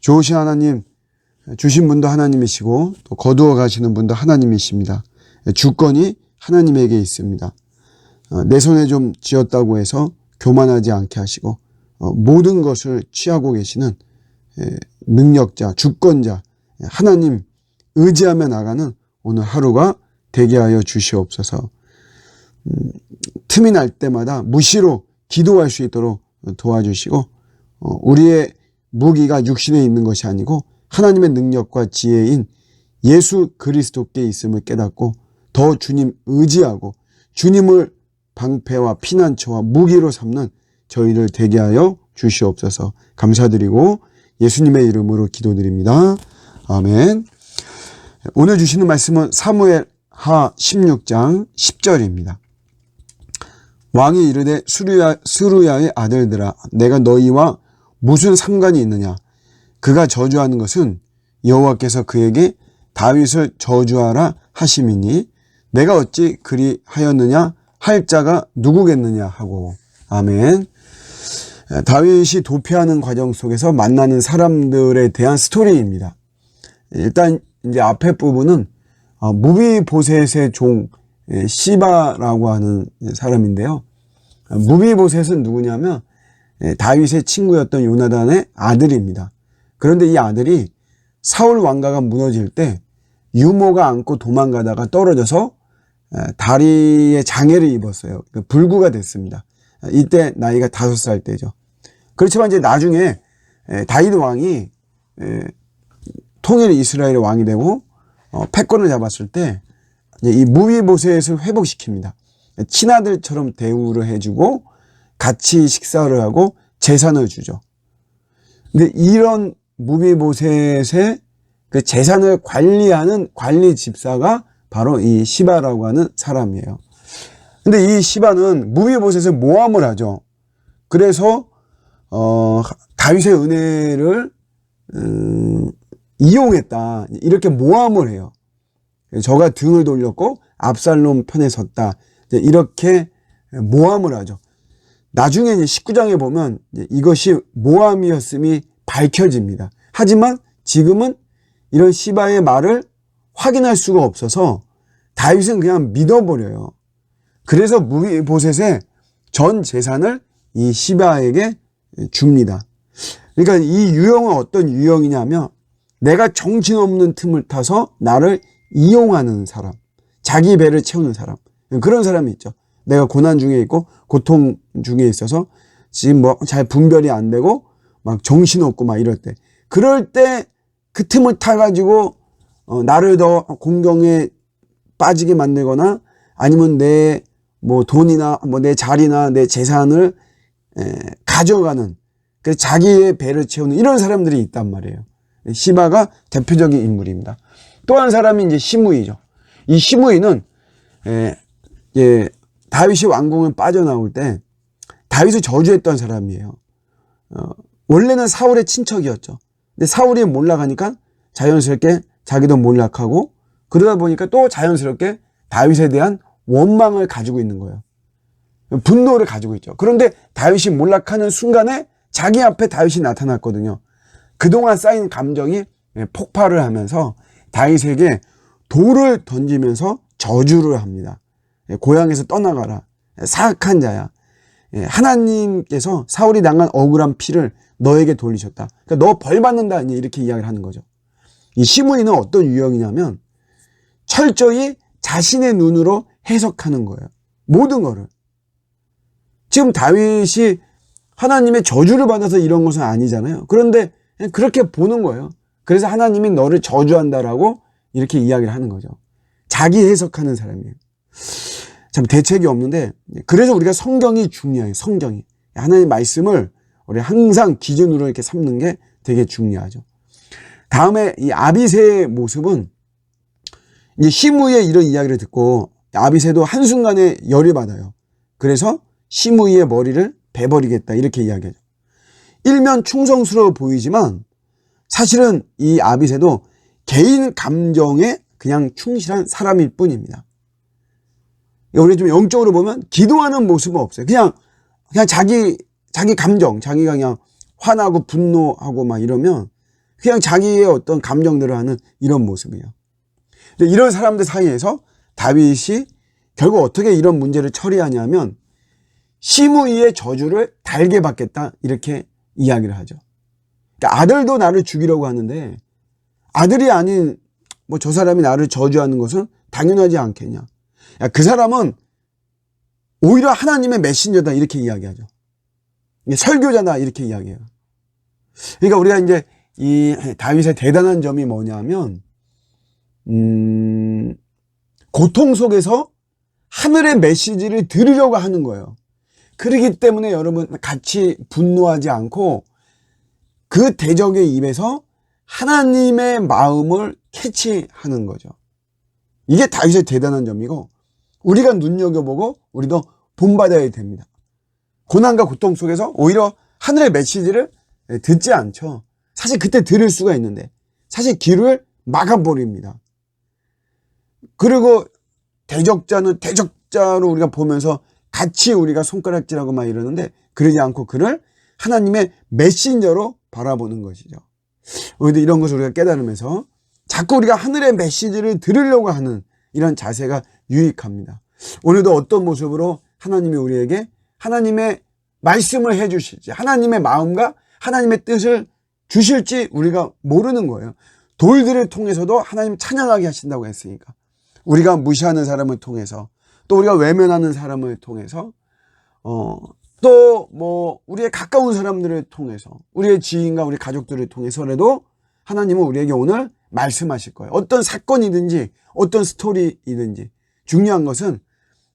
좋으신 하나님, 주신 분도 하나님이시고 또 거두어 가시는 분도 하나님이십니다. 주권이 하나님에게 있습니다. 내 손에 좀 쥐었다고 해서 교만하지 않게 하시고 모든 것을 취하고 계시는 능력자, 주권자, 하나님 의지하며 나가는 오늘 하루가 되게 하여 주시옵소서. 틈이 날 때마다 무시로 기도할 수 있도록 도와주시고 우리의 무기가 육신에 있는 것이 아니고 하나님의 능력과 지혜인 예수 그리스도께 있음을 깨닫고 더 주님 의지하고 주님을 방패와 피난처와 무기로 삼는 저희를 되게 하여 주시옵소서. 감사드리고 예수님의 이름으로 기도드립니다. 아멘. 오늘 주시는 말씀은 사무엘하 16장 10절입니다. 왕이 이르되 스루야의 아들들아 내가 너희와 무슨 상관이 있느냐. 그가 저주하는 것은 여호와께서 그에게 다윗을 저주하라 하심이니 내가 어찌 그리하였느냐 할 자가 누구겠느냐 하고. 아멘. 다윗이 도피하는 과정 속에서 만나는 사람들에 대한 스토리입니다. 일단 이제 앞에 부분은 무비보셋의 종 시바라고 하는 사람인데요. 무비보셋은 누구냐면 다윗의 친구였던 요나단의 아들입니다. 그런데 이 아들이 사울 왕가가 무너질 때 유모가 안고 도망가다가 떨어져서 다리에 장애를 입었어요. 불구가 됐습니다. 이때 나이가 5살 때죠. 그렇지만 이제 나중에 다윗 왕이 통일 이스라엘의 왕이 되고 패권을 잡았을 때 이 무비보셋을 회복시킵니다. 친아들처럼 대우를 해주고 같이 식사를 하고 재산을 주죠. 근데 이런 무비보셋의 그 재산을 관리하는 관리 집사가 바로 이 시바라고 하는 사람이에요. 근데 이 시바는 무비보셋을 모함을 하죠. 그래서 다윗의 은혜를 이용했다 이렇게 모함을 해요. 저가 등을 돌렸고 압살롬 편에 섰다 이렇게 모함을 하죠. 나중에 이제 19장에 보면 이것이 모함이었음이 밝혀집니다. 하지만 지금은 이런 시바의 말을 확인할 수가 없어서 다윗은 그냥 믿어버려요. 그래서 무비보셋의 전 재산을 이 시바에게 줍니다. 그러니까 이 유형은 어떤 유형이냐면 내가 정신없는 틈을 타서 나를 이용하는 사람, 자기 배를 채우는 사람, 그런 사람이 있죠. 내가 고난 중에 있고 고통 중에 있어서 지금 뭐 잘 분별이 안 되고 막 정신없고 막 이럴 때, 그럴 때 그 틈을 타가지고 나를 더 공경에 빠지게 만들거나 아니면 내 뭐 돈이나 뭐 내 자리나 내 재산을 가져가는, 그래서 자기의 배를 채우는 이런 사람들이 있단 말이에요. 시바가 대표적인 인물입니다. 또 한 사람이 이제 시므이죠. 이 시므이는 다윗이 왕궁을 빠져나올 때 다윗을 저주했던 사람이에요. 원래는 사울의 친척이었죠. 근데 사울이 몰락하니까 자연스럽게 자기도 몰락하고, 그러다 보니까 또 자연스럽게 다윗에 대한 원망을 가지고 있는 거예요. 분노를 가지고 있죠. 그런데 다윗이 몰락하는 순간에 자기 앞에 다윗이 나타났거든요. 그동안 쌓인 감정이 폭발을 하면서 다윗에게 돌을 던지면서 저주를 합니다. 고향에서 떠나가라. 사악한 자야. 하나님께서 사울이 당한 억울한 피를 너에게 돌리셨다. 그러니까 너 벌 받는다. 이렇게 이야기를 하는 거죠. 이 시므이는 어떤 유형이냐면 철저히 자신의 눈으로 해석하는 거예요. 모든 거를. 지금 다윗이 하나님의 저주를 받아서 이런 것은 아니잖아요. 그런데 그렇게 보는 거예요. 그래서 하나님이 너를 저주한다라고 이렇게 이야기를 하는 거죠. 자기 해석하는 사람이에요. 참 대책이 없는데, 그래서 우리가 성경이 중요해요. 성경이. 하나님의 말씀을 우리 항상 기준으로 이렇게 삼는 게 되게 중요하죠. 다음에 이 아비새의 모습은 이제 시므이의 이런 이야기를 듣고 아비새도 한순간에 열이 받아요. 그래서 시므이의 머리를 베버리겠다 이렇게 이야기하죠. 일면 충성스러워 보이지만 사실은 이 아비새도 개인 감정에 그냥 충실한 사람일 뿐입니다. 우리 좀 영적으로 보면 기도하는 모습은 없어요. 그냥 자기 감정, 자기가 그냥 화나고 분노하고 막 이러면 그냥 자기의 어떤 감정대로 하는 이런 모습이에요. 근데 이런 사람들 사이에서 다윗이 결국 어떻게 이런 문제를 처리하냐면 시므이의 저주를 달게 받겠다 이렇게 이야기를 하죠. 그러니까 아들도 나를 죽이려고 하는데 아들이 아닌 뭐 저 사람이 나를 저주하는 것은 당연하지 않겠냐. 그 사람은 오히려 하나님의 메신저다 이렇게 이야기하죠. 설교자다 이렇게 이야기해요. 그러니까 우리가 이제 이 다윗의 대단한 점이 뭐냐면 고통 속에서 하늘의 메시지를 들으려고 하는 거예요. 그렇기 때문에 여러분 같이 분노하지 않고 그 대적의 입에서 하나님의 마음을 캐치하는 거죠. 이게 다윗의 대단한 점이고 우리가 눈여겨보고 우리도 본받아야 됩니다. 고난과 고통 속에서 오히려 하늘의 메시지를 듣지 않죠. 사실 그때 들을 수가 있는데 사실 귀를 막아버립니다. 그리고 대적자는 대적자로 우리가 보면서 같이 우리가 손가락질하고 막 이러는데 그러지 않고 그를 하나님의 메신저로 바라보는 것이죠. 오늘도 이런 것을 우리가 깨달으면서 자꾸 우리가 하늘의 메시지를 들으려고 하는 이런 자세가 유익합니다. 오늘도 어떤 모습으로 하나님이 우리에게 하나님의 말씀을 해 주실지 하나님의 마음과 하나님의 뜻을 주실지 우리가 모르는 거예요. 돌들을 통해서도 하나님 찬양하게 하신다고 했으니까 우리가 무시하는 사람을 통해서 또 우리가 외면하는 사람을 통해서 또 뭐 우리의 가까운 사람들을 통해서 우리의 지인과 우리 가족들을 통해서라도 하나님은 우리에게 오늘 말씀하실 거예요. 어떤 사건이든지 어떤 스토리이든지 중요한 것은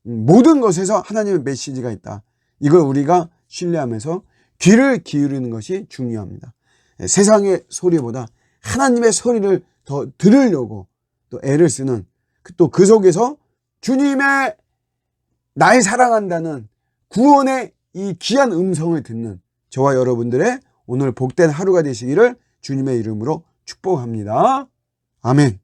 모든 것에서 하나님의 메시지가 있다. 이걸 우리가 신뢰하면서 귀를 기울이는 것이 중요합니다. 세상의 소리보다 하나님의 소리를 더 들으려고 또 애를 쓰는 또 그 속에서 주님의 날 사랑한다는 구원의 이 귀한 음성을 듣는 저와 여러분들의 오늘 복된 하루가 되시기를 주님의 이름으로 축복합니다. 아멘.